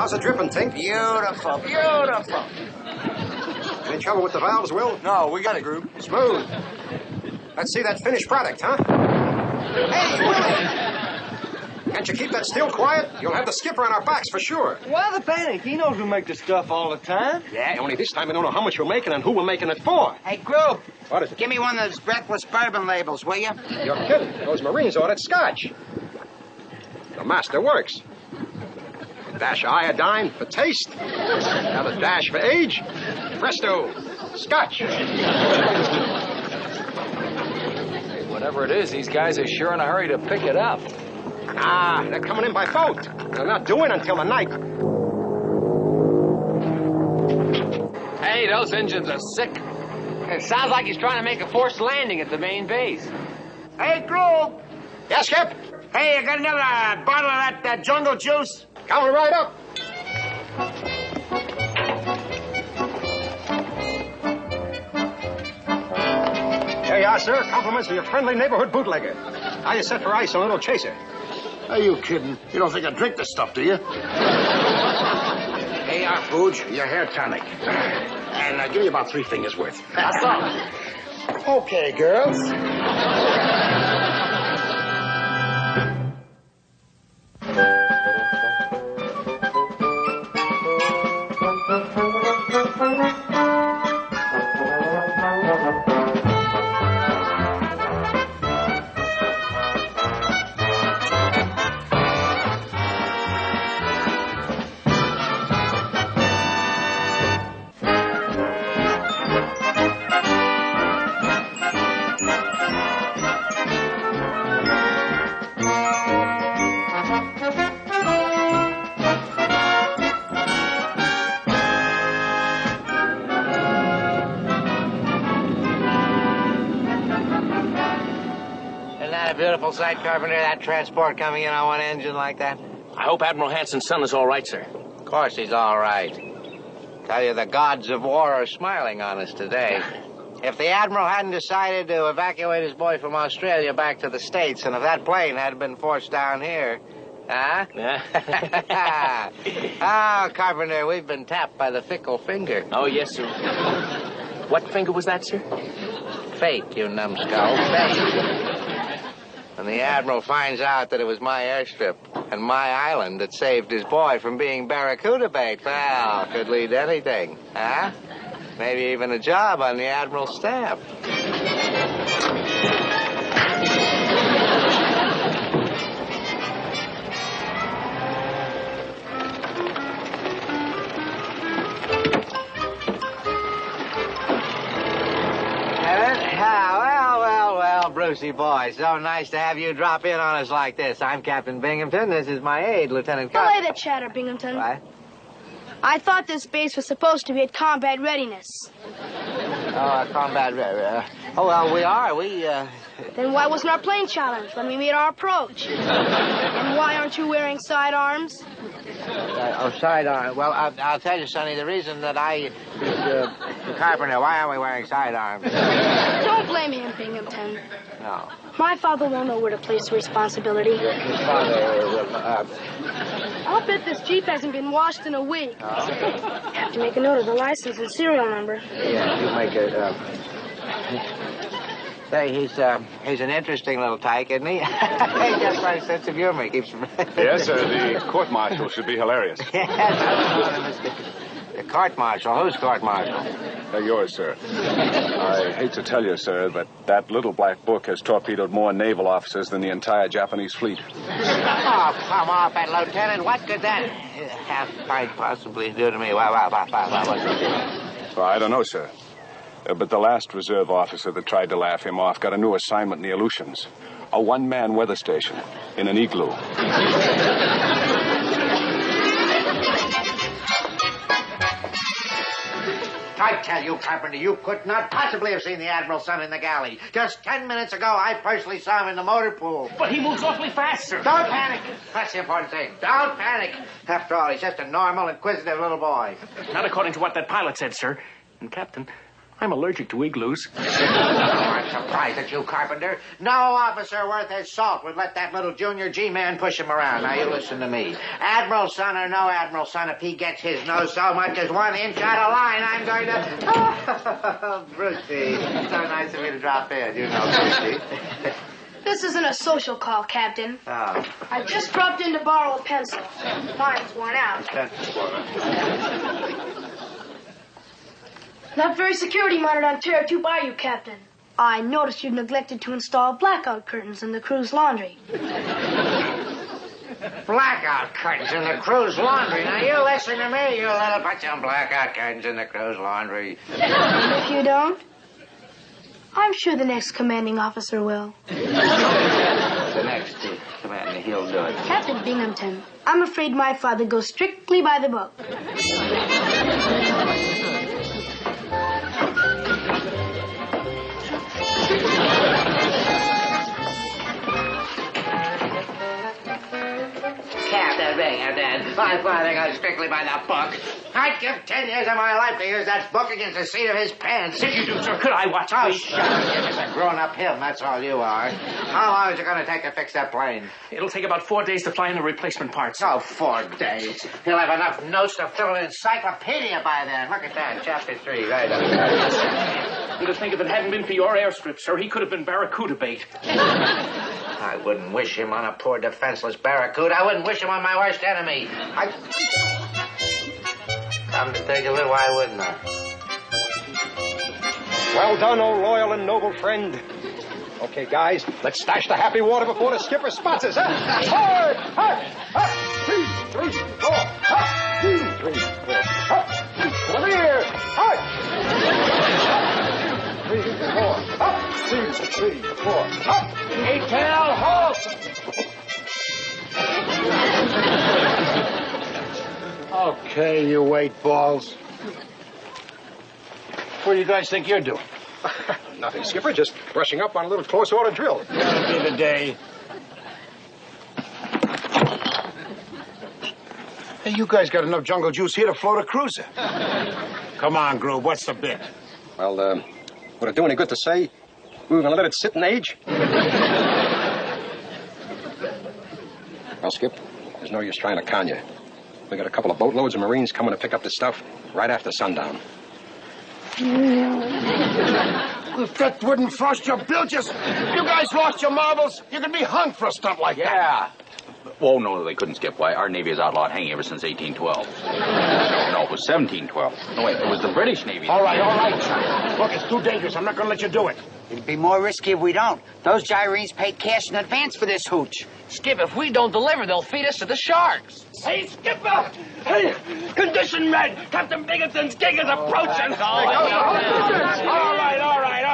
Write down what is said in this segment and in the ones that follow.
How's it dripping, Tink? Beautiful, beautiful. Any trouble with the valves, Will? No, we got it, Group. Smooth. Let's see that finished product, huh? Hey, Willie! Can't you keep that still quiet? You'll have the skipper on our backs for sure. Why the panic? He knows we make this stuff all the time. Yeah, only this time we don't know how much we're making and who we're making it for. Hey, Group. What is it? Give me one of those breathless bourbon labels, will you? You're kidding. Those Marines ordered scotch. The master works. A dash of iodine for taste. Another dash for age. Presto. Scotch. Whatever it is, these guys are sure in a hurry to pick it up. Ah, they're coming in by boat. They're not due in until the night. Hey, those engines are sick. It sounds like he's trying to make a forced landing at the main base. Hey, Group. Yes, Skip? Hey, you got another bottle of that jungle juice? Coming right up. Here you are, sir. Compliments of your friendly neighborhood bootlegger. Now you're set for ice on a little chaser. Are you kidding? You don't think I drink this stuff, do you? Hey, our food, your hair tonic. And give me about 3 fingers worth. That's all. Okay, girls. Beautiful sight, Carpenter, that transport coming in on one engine like that. I hope Admiral Hanson's son is all right, sir. Of course he's all right. Tell you, the gods of war are smiling on us today. If the Admiral hadn't decided to evacuate his boy from Australia back to the States, and if that plane had been forced down here, huh? Yeah. Oh, Carpenter, we've been tapped by the fickle finger. Oh, yes, sir. What finger was that, sir? Fate, you numbskull, fate. When the Admiral finds out that it was my airstrip and my island that saved his boy from being barracuda bait, well, could lead to anything, huh? Maybe even a job on the Admiral's staff. Well, Brucey boy, so nice to have you drop in on us like this. I'm Captain Binghamton. This is my aide, Lieutenant Carter. Delay the chatter, Binghamton. What? I thought this base was supposed to be at combat readiness. Combat. Well, we are. Then why wasn't our plane challenged when we made our approach? And why aren't you wearing sidearms? Sidearm. Well, I'll tell you, Sonny, the reason that Carpenter, why aren't we wearing sidearms? Don't blame him, Binghamton. No. My father won't know where to place the responsibility. His father, I'll bet this Jeep hasn't been washed in a week. Oh. Have to make a note of the license and serial number. Yeah, you make it, Say, he's an interesting little tyke, isn't he? He just my sense of humor. He keeps... Yes, sir, the court-martial should be hilarious. Yes, the court-martial? Who's court-martial? Yours, sir. I hate to tell you, sir, but that little black book has torpedoed more naval officers than the entire Japanese fleet. Oh, come off it, Lieutenant. What could that quite possibly do to me? Well, I don't know, sir. But the last reserve officer that tried to laugh him off got a new assignment in the Aleutians. A one-man weather station in an igloo. I tell you, Carpenter, you could not possibly have seen the Admiral's son in the galley. Just 10 minutes ago, I personally saw him in the motor pool. But he moves awfully fast, sir. Don't panic. That's the important thing. Don't panic. After all, he's just a normal, inquisitive little boy. Not according to what that pilot said, sir. And, Captain, I'm allergic to igloos. All right, I'm surprised at you, Carpenter. No officer worth his salt would let that little junior G-man push him around. Now, you listen to me. Admiral's son or no Admiral's son, if he gets his nose so much as 1 inch out of line, I'm going to... Oh, Brucey. So nice of you to drop in. You know, Brucey. This isn't a social call, Captain. Oh. I just dropped in to borrow a pencil. Mine's worn out. That very security monitor on Terror 2 Bayou, Captain. I noticed you neglected to install blackout curtains in the crew's laundry. Blackout curtains in the crew's laundry. Now, you listen to me, you little bunch of blackout curtains in the crew's laundry. And if you don't, I'm sure the next commanding officer will. The next commanding, he'll do it. Captain Binghamton, I'm afraid my father goes strictly by the book. Captain Binghamton, my father goes strictly by the book. I'd give 10 years of my life to use that book against the seat of his pants. If you do, sir, could I watch, Oh, please? shut up. You're just a grown-up him, that's all you are. How long is it going to take to fix that plane? It'll take about 4 days to fly in the replacement parts. Oh, 4 days. He'll have enough notes to fill an encyclopedia by then. Look at that, chapter 3, right up there. You'd think if it hadn't been for your airstrip, sir, he could have been barracuda bait. I wouldn't wish him on a poor defenseless barracuda. I wouldn't wish him on my worst enemy. Come to think of it, why wouldn't I? Well done, oh loyal and noble friend. Okay, guys, let's stash the happy water before the skipper spots us, huh? Hard! Hard! Hard! 2, 3, 4. Hard! 2, 3, 4. Hard! Over here! Hard! 3, 4. Hard! 2, 3, 4. Hard! Detail, halt! Okay, you eight balls. What do you guys think you're doing? Nothing, Skipper. Just brushing up on a little close order drill. That'll be the day. Hey, you guys got enough jungle juice here to float a cruiser. Come on, Groove, what's the bid? Well, would it do any good to say we were going to let it sit and age? Well, Skip, there's no use trying to con you. We got a couple of boatloads of Marines coming to pick up the stuff right after sundown. If that wouldn't frost your bilges, you guys lost your marbles, you could be hung for a stunt like that. Yeah. Oh, no, they couldn't, Skip. Why, our Navy has outlawed hanging ever since 1812. No, it was 1712. No, wait, it was the British Navy. All right, son. Look, it's too dangerous. I'm not going to let you do it. It'd be more risky if we don't. Those gyrenes paid cash in advance for this hooch. Skip, if we don't deliver, they'll feed us to the sharks. Hey, Skipper! Hey, condition red! Captain Binghamton's gig is approaching! All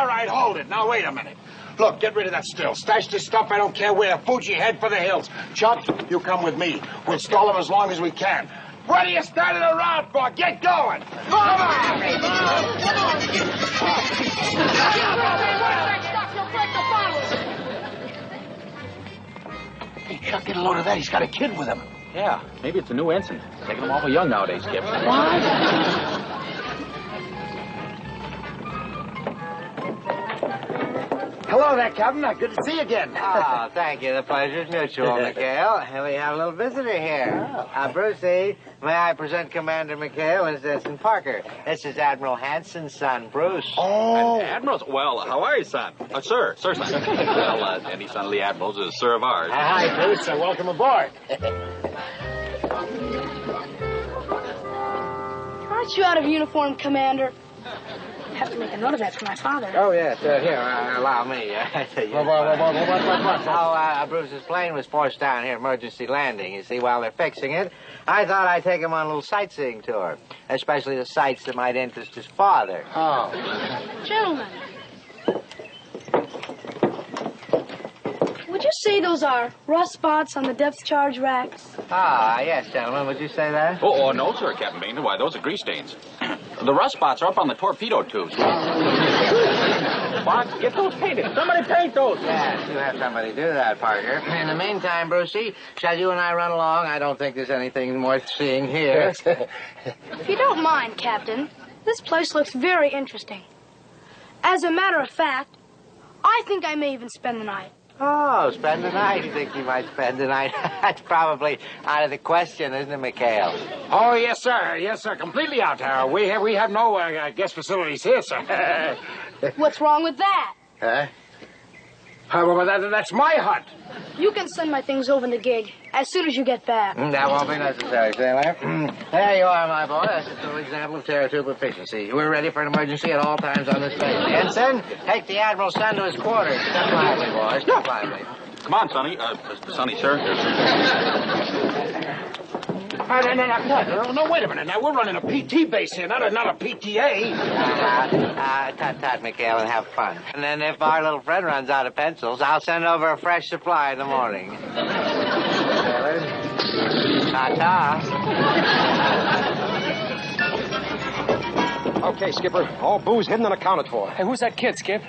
right, hold it. Now, wait a minute. Look, get rid of that still. Stash this stuff, I don't care where. Fuji, head for the hills. Chuck, you come with me. We'll stall them as long as we can. What are you standing around for? Get going! Come on! Hey, Chuck, get a load of that. He's got a kid with him. Yeah, maybe it's a new ensign. Taking them awful young nowadays, Skip. Hello there, Captain. Good to see you again. Oh, thank you. The pleasure's mutual, McHale. And we have a little visitor here. Brucey, may I present Commander McHale as Ensign Parker. This is Admiral Hanson's son, Bruce. Oh. Admirals, well, how are you, son? Sir, son. Well, any son of the Admirals is sir of ours. Hi, Bruce. Welcome aboard. Aren't you out of uniform, Commander? I have to make a note of that for my father. Oh, yes. Here, allow me. Bruce's plane was forced down here, emergency landing. You see, while they're fixing it, I thought I'd take him on a little sightseeing tour, especially the sights that might interest his father. Oh. Gentlemen, would you say those are rust spots on the depth charge racks? Ah, yes, gentlemen. Would you say that? Oh, no, sir, Captain Binghamton. Why, those are grease stains. The rust spots are up on the torpedo tubes. Fox, get those painted. Somebody paint those. Yes, you have somebody do that, Parker. In the meantime, Brucey, shall you and I run along? I don't think there's anything worth seeing here. If you don't mind, Captain, this place looks very interesting. As a matter of fact, I think I may even spend the night. Oh, spend the night. You think you might spend the night? That's probably out of the question, isn't it, McHale's? Oh, yes, sir. Yes, sir. Completely out. We have no guest facilities here, sir. What's wrong with that? Huh? Well, that's my hut. You can send my things over in the gig as soon as you get back. That won't be necessary, sailor. There you are, my boy. That's a true example of tear-tube efficiency. We're ready for an emergency at all times on this base. Ensign, take the Admiral's son to his quarters. Step lively, boys. Step lively. Come on, Sonny. Sonny, sir. No, wait a minute. Now, we're running a PT base here, not a PTA. Tut, McHale, and have fun. And then if our little friend runs out of pencils, I'll send over a fresh supply in the morning. Ta-ta. Okay, Skipper. All booze hidden and accounted for. Hey, who's that kid, Skip?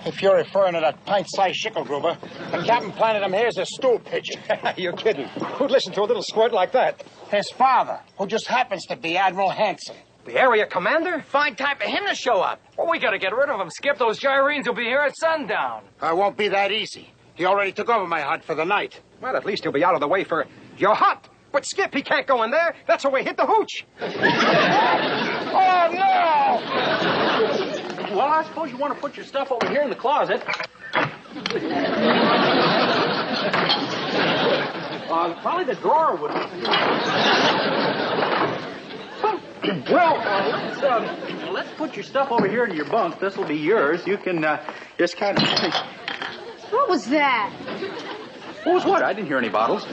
If you're referring to that pint-sized Schickelgruber, the captain planted him here as a stool pigeon. You're kidding. Who'd listen to a little squirt like that? His father, who just happens to be Admiral Hanson. The area commander? Fine time for him to show up. Well, we gotta get rid of him, Skip. Those gyrenes will be here at sundown. It won't be that easy. He already took over my hut for the night. Well, at least he'll be out of the way for your hut. But, Skip, he can't go in there. That's where we hit the hooch. Oh, no! Well, I suppose you want to put your stuff over here in the closet. Probably the drawer would. Let's put your stuff over here in your bunk. This will be yours. You can just kind of. What was that? What was what? I didn't hear any bottles.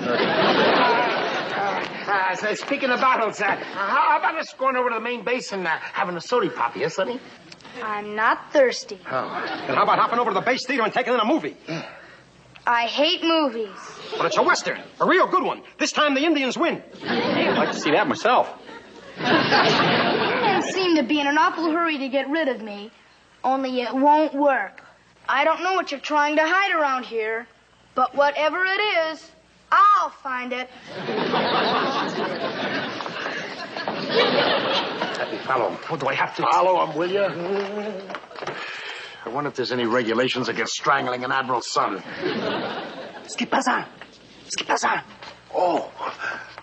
Speaking of bottles, how about us going over to the main base and having a soda pop, yes, Sonny? I'm not thirsty. Oh. And how about hopping over to the base theater and taking in a movie? I hate movies. But it's a Western. A real good one. This time the Indians win. Hey, I'd like to see that myself. You men seem to be in an awful hurry to get rid of me. Only it won't work. I don't know what you're trying to hide around here. But whatever it is, I'll find it. Follow him. Oh, do I have to? Follow him, will you? I wonder if there's any regulations against strangling an admiral's son. Ce qui passe? Ce qui passe? Oh,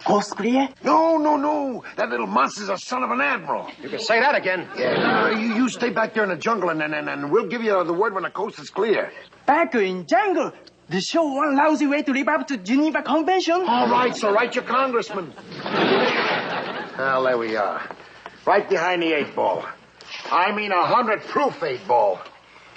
cosplayer? No. That little monster's a son of an admiral. You can say that again. Yeah. You stay back there in the jungle, and we'll give you the word when the coast is clear. Back in jungle? The show one lousy way to live up to Geneva Convention? All right, so write your congressman. Well, there we are. Right behind the 8-ball. I mean 100-proof 8-ball.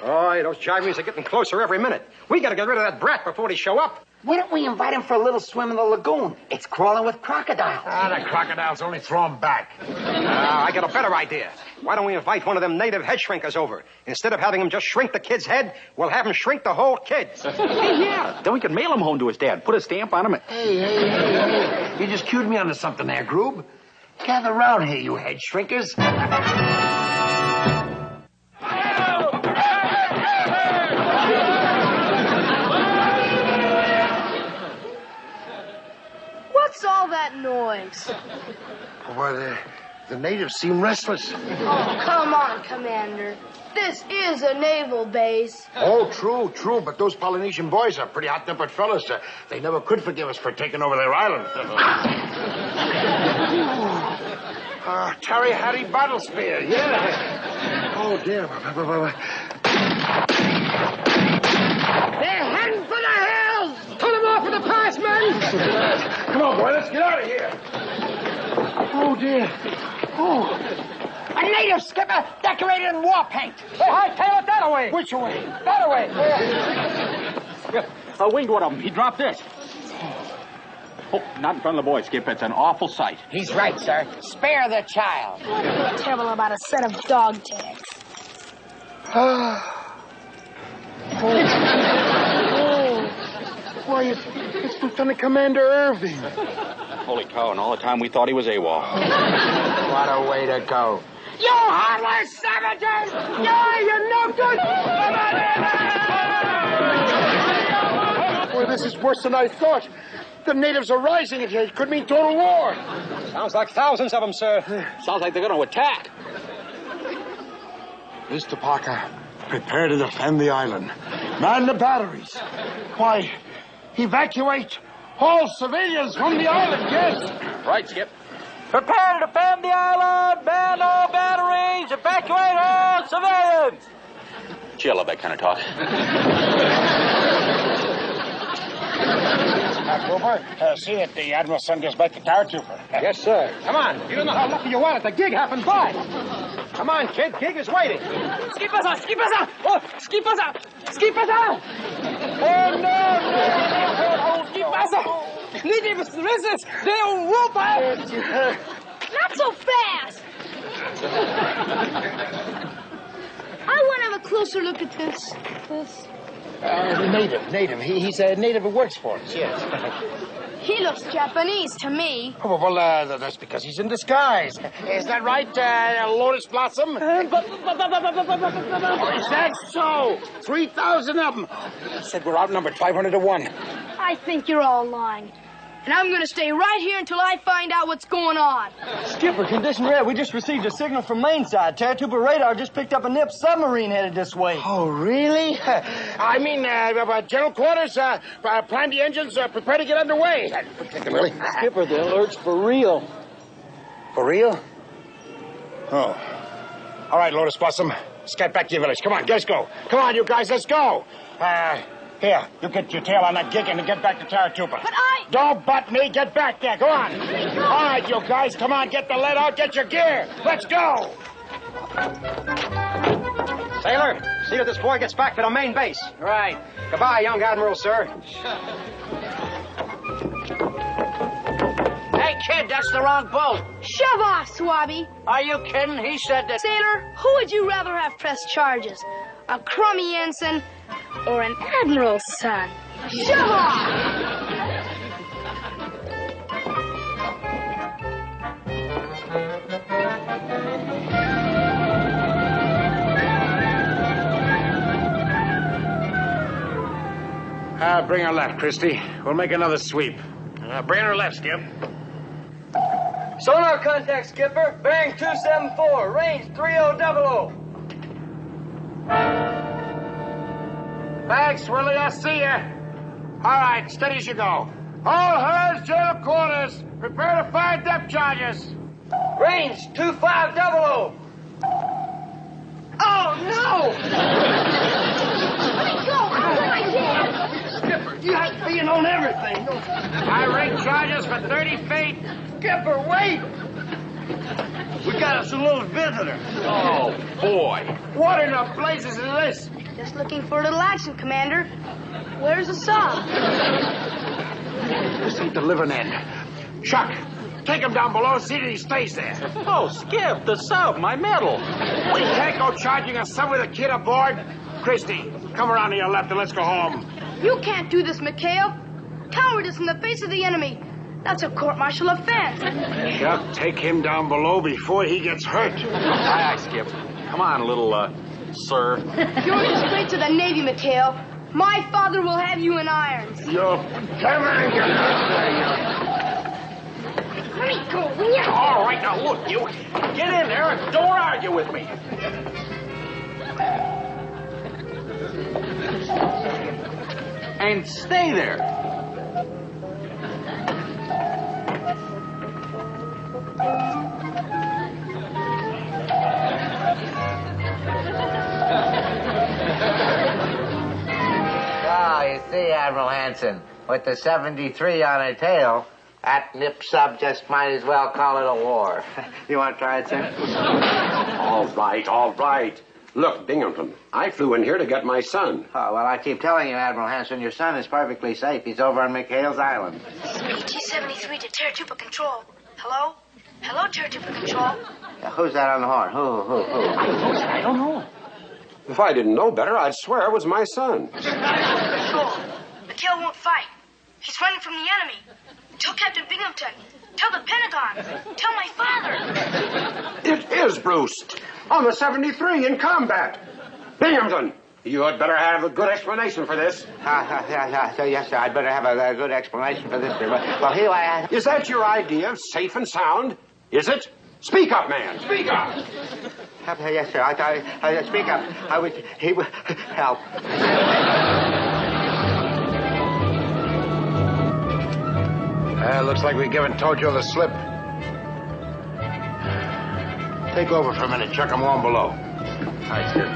Oh, those gyrenes are getting closer every minute. We gotta get rid of that brat before they show up. Why don't we invite him for a little swim in the lagoon? It's crawling with crocodiles. The crocodiles only throw him back. I got a better idea. Why don't we invite one of them native head shrinkers over? Instead of having him just shrink the kid's head, we'll have him shrink the whole kid. Hey, yeah. Then we can mail him home to his dad. Put a stamp on him. Hey. You just cued me onto something there, Groob. Gather round here, you head shrinkers. What's all that noise? Why, the natives seem restless. Oh, come on, Commander. This is a naval base. Oh, true. But those Polynesian boys are pretty hot-tempered fellas. They never could forgive us for taking over their island. Terry Hattie Battle Spear, yeah. Oh, dear. They're heading for the hills! Pull them off with the pass, men! Come on, boy, let's get out of here. Oh, dear. Oh. A native skipper decorated in war paint. Hey, tail it that away! Which way? That away! Winged one of them. He dropped this. Oh, not in front of the boys, Skip. It's an awful sight. He's right, sir. Spare the child. What's terrible about a set of dog tags? Why, it's Lieutenant Commander Irving. Holy cow, and all the time we thought he was AWOL. What a way to go. You heartless savages! You're no good! Boy, this is worse than I thought. The natives are rising. It could mean total war. Sounds like thousands of them, sir. Sounds like they're going to attack. Mr. Parker, Prepare to defend the island. Man the batteries. Why, evacuate all civilians from the island, yes? Right, Skip. Prepare to defend the island! Man all batteries! Evacuate all civilians! Gee, I love that kind of talk. Cooper, see that the Admiral's son gets back to Tower Trooper. Yes, sir. Come on. You don't know how lucky you are that the gig happened by. Come on, kid. Gig is waiting. Ski pasa! Ski pasa! Oh, ski pasa! Ski pasa! Oh, no! Ski pasa! Native resistance! They will whoop us! Not so fast! I want to have a closer look at this. Native. He's a native who works for us, yes. He looks Japanese to me. Oh, well, that's because he's in disguise. Is that right, Lotus Blossom? Is that so? 3,000 of them. Said we're outnumbered 500 to 1. I think you're all lying. And I'm going to stay right here until I find out what's going on. Skipper, condition red. We just received a signal from Mainside. Terratuba radar just picked up a NIP submarine headed this way. Oh, really? I mean, general quarters, plan the engines, prepare to get underway. Really? Skipper, the alert's for real. For real? Oh. All right, Lotus Blossom. Let's get back to your village. Come on, let's go. Come on, you guys, let's go. Here, you get your tail on that gig and get back to Taratuba. But I... Don't butt me. Get back there. Go on. All right, you guys, come on. Get the lead out. Get your gear. Let's go. Sailor, see that this boy gets back to the main base. Right. Goodbye, young Admiral, sir. Hey, kid, that's the wrong boat. Shove off, Swabby. Are you kidding? He said that... Sailor, who would you rather have press charges? A crummy ensign or an admiral's son? Shove off! Bring her left, Christy. We'll make another sweep. Bring her left, Skip. Sonar contact, Skipper. Bearing 274. Range 3000. Thanks, Willie. I'll see you. All right, steady as you go. All hands, jail quarters. Prepare to fire depth charges. Range 2500. Oh, no! Let me go! I can't! Skipper, you have to be in on everything. I ring charges for 30 feet. Skipper, wait! We got us a little visitor. Oh, boy. What in the blazes is this? Just looking for a little action, Commander. Where's the sub? This ain't the living end. Chuck, take him down below, see that he stays there. Oh, Skip, the sub, my medal. We can't go charging a sub with a kid aboard. Christy, come around to your left and let's go home. You can't do this, McHale. Cowardice in the face of the enemy. That's a court-martial offense. Chuck, take him down below before he gets hurt. Aye, aye, Skip. Come on, little, sir. You're a disgrace to the Navy, McHale. My father will have you in irons. You're coming. Let me go, will you? All right, now look, you get in there and don't argue with me. And stay there. You see, Admiral Hanson, with the 73 on her tail, that nip sub just might as well call it a war. You want to try it, sir? All right. Look, Binghamton, I flew in here to get my son. Oh, well, I keep telling you, Admiral Hanson, your son is perfectly safe. He's over on McHale's Island. PT-73 to Terratuba Control. Hello? Hello, Terratuba Control. Who's that on the horn? Who? I don't know. If I didn't know better, I'd swear it was my son. Control. McHale won't fight. He's running from the enemy. Tell Captain Binghamton. Tell the Pentagon. Tell my father. It is Bruce. On the 73 in combat. Binghamton, you had better have a good explanation for this. Yes, sir. I'd better have a good explanation for this, sir. Well, here I am. Is that your idea of safe and sound? Is it? Speak up, man. Speak up. Yes, sir. I speak up. He would help. Looks like we've given Tojo the slip. Take over for a minute. Check him on below. All right, sir.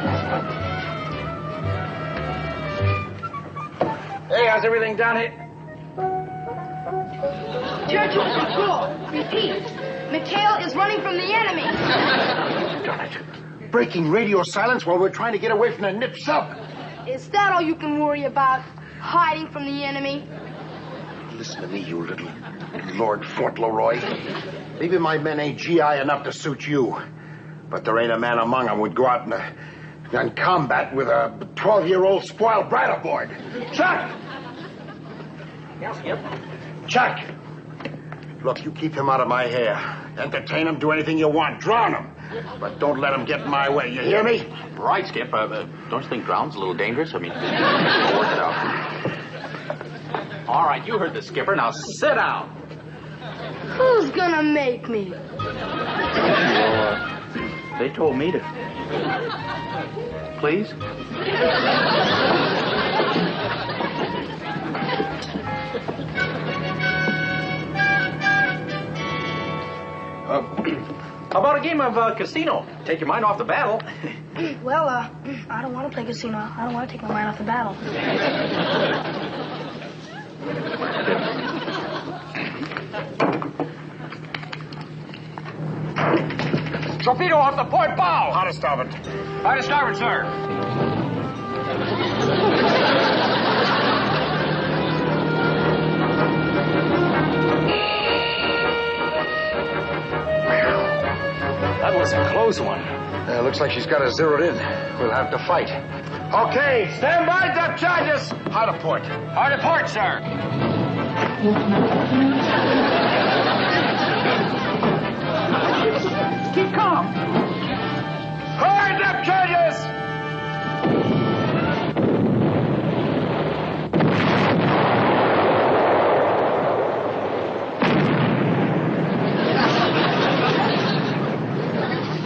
Hey, how's everything down here? Churchill control. Repeat. McHale is running from the enemy. Darn it. Breaking radio silence while we're trying to get away from the nip sub. Is that all you can worry about? Hiding from the enemy? Listen to me, you little Lord Fauntleroy. Maybe my men ain't GI enough to suit you. But there ain't a man among them would go out in combat with a 12-year-old spoiled brat aboard. Chuck! Yes, yep. Chuck! Look, you keep him out of my hair. Entertain him, do anything you want. Drown him. But don't let him get in my way. You hear me? Right, Skip. Don't you think drown's a little dangerous? I mean, we'll work it out. All right, you heard the skipper. Now sit down. Who's gonna make me? They told me to. Please? How about a game of casino? Take your mind off the battle. Well, I don't want to play casino. I don't want to take my mind off the battle. Torpedo off the port bow. How to stop it? How to starboard, sir. That was a close one. Looks like she's got us zeroed in. We'll have to fight. Okay, stand by, depth charges. Hard a port. Hard to port, sir. Keep calm. Hard depth charges.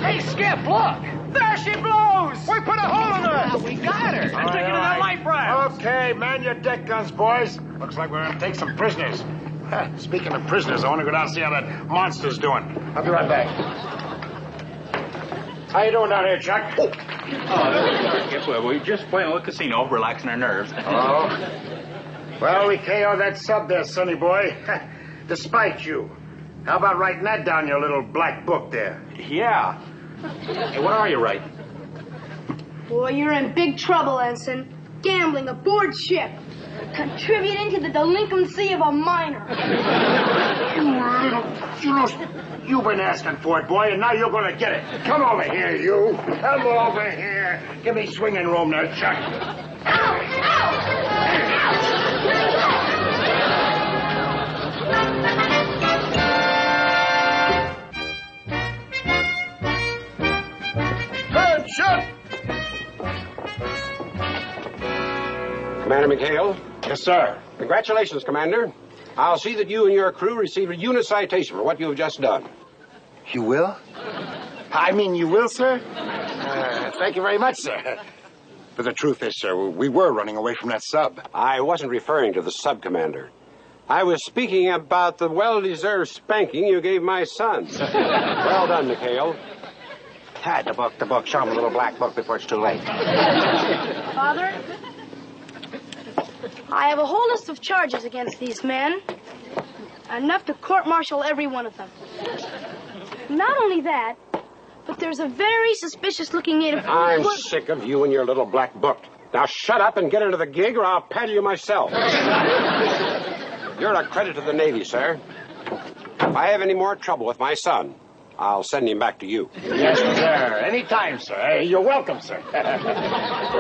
Hey, Skip, look. There she blows. We put a hole in her. We got her. Let's take her to that life raft. Okay, man your deck guns, boys. Looks like we're gonna take some prisoners. Speaking of prisoners, I want to go down and see how that monster's doing. I'll be right back. How you doing down here, Chuck? Oh, Skip, we're just playing a little casino, relaxing our nerves. Oh. Well, we KO'd that sub there, sonny boy. Despite you. How about writing that down in your little black book there? Yeah. Hey, what are you writing? Boy, you're in big trouble, Ensign. Gambling aboard ship. Contributing to the delinquency of a minor. You've been asking for it, boy, and now you're going to get it. Come over here, you. Come over here. Give me swinging room there, Chuck. Good shot. Commander McHale? Yes, sir. Congratulations, Commander. I'll see that you and your crew receive a unit citation for what you have just done. You will? I mean, you will, sir? Thank you very much, sir. But the truth is, sir, we were running away from that sub. I wasn't referring to the sub, Commander. I was speaking about the well-deserved spanking you gave my son. Well done, McHale. The book. Show him the little black book before it's too late. Father, I have a whole list of charges against these men. Enough to court-martial every one of them. Not only that, but there's a very suspicious-looking native... I'm sick of you and your little black book. Now shut up and get into the gig, or I'll paddle you myself. You're a credit to the Navy, sir. If I have any more trouble with my son, I'll send him back to you. Yes, sir. Anytime, sir. You're welcome, sir.